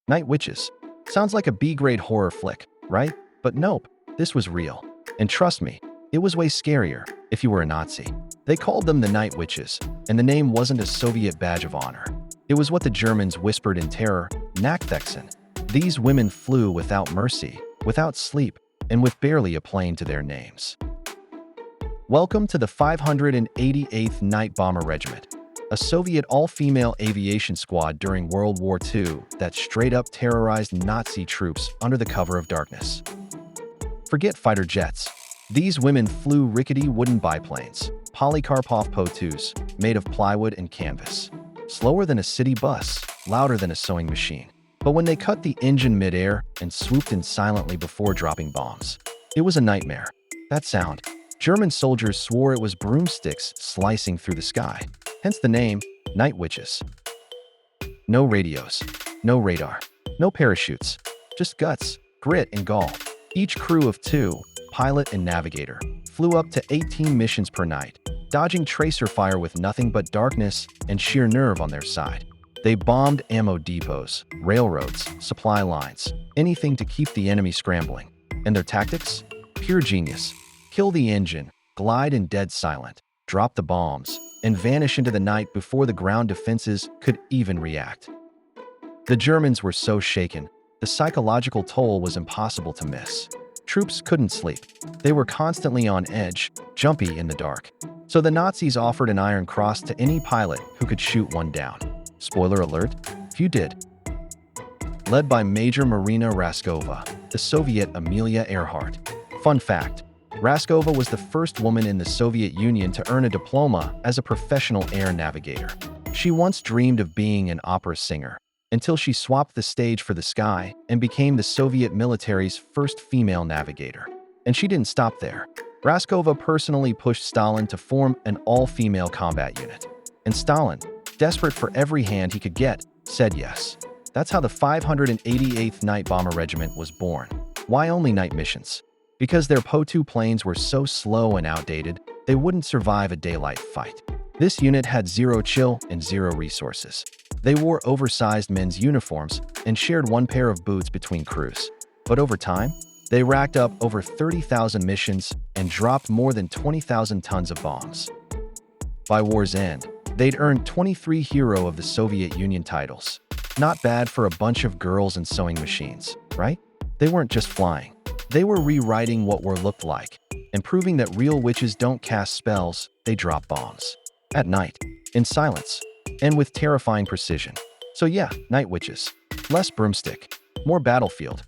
Night Witches. Sounds like a B-grade horror flick, right? But nope, this was real. And trust me, it was way scarier if you were a Nazi. They called them the Night Witches, and the name wasn't a Soviet badge of honor. It was what the Germans whispered in terror, Nachthexen. These women flew without mercy, without sleep, and with barely a plane to their names. Welcome to the 588th Night Bomber Regiment, a Soviet all-female aviation squad during World War II that straight-up terrorized Nazi troops under the cover of darkness. Forget fighter jets. These women flew rickety wooden biplanes, Polikarpov Po-2s, made of plywood and canvas. Slower than a city bus, louder than a sewing machine. But when they cut the engine mid-air and swooped in silently before dropping bombs, it was a nightmare. That sound. German soldiers swore it was broomsticks slicing through the sky, hence the name, Night Witches. No radios, no radar, no parachutes, just guts, grit, and gall. Each crew of 2, pilot and navigator, flew up to 18 missions per night, dodging tracer fire with nothing but darkness and sheer nerve on their side. They bombed ammo depots, railroads, supply lines, anything to keep the enemy scrambling. And their tactics? Pure genius. Kill the engine, glide in dead silent, drop the bombs, and vanish into the night before the ground defenses could even react. The Germans were so shaken, the psychological toll was impossible to miss. Troops couldn't sleep. They were constantly on edge, jumpy in the dark. So the Nazis offered an Iron Cross to any pilot who could shoot one down. Spoiler alert, few did. Led by Major Marina Raskova, the Soviet Amelia Earhart. Fun fact, Raskova was the first woman in the Soviet Union to earn a diploma as a professional air navigator. She once dreamed of being an opera singer, until she swapped the stage for the sky and became the Soviet military's first female navigator. And she didn't stop there. Raskova personally pushed Stalin to form an all-female combat unit. And Stalin, desperate for every hand he could get, said yes. That's how the 588th Night Bomber Regiment was born. Why only night missions? Because their Po-2 planes were so slow and outdated, they wouldn't survive a daylight fight. This unit had zero chill and zero resources. They wore oversized men's uniforms and shared one pair of boots between crews. But over time, they racked up over 30,000 missions and dropped more than 20,000 tons of bombs. By war's end, they'd earned 23 Hero of the Soviet Union titles. Not bad for a bunch of girls and sewing machines, right? They weren't just flying. They were rewriting what war looked like and proving that real witches don't cast spells, they drop bombs. At night, in silence, and with terrifying precision. So yeah, Night Witches. Less broomstick, more battlefield,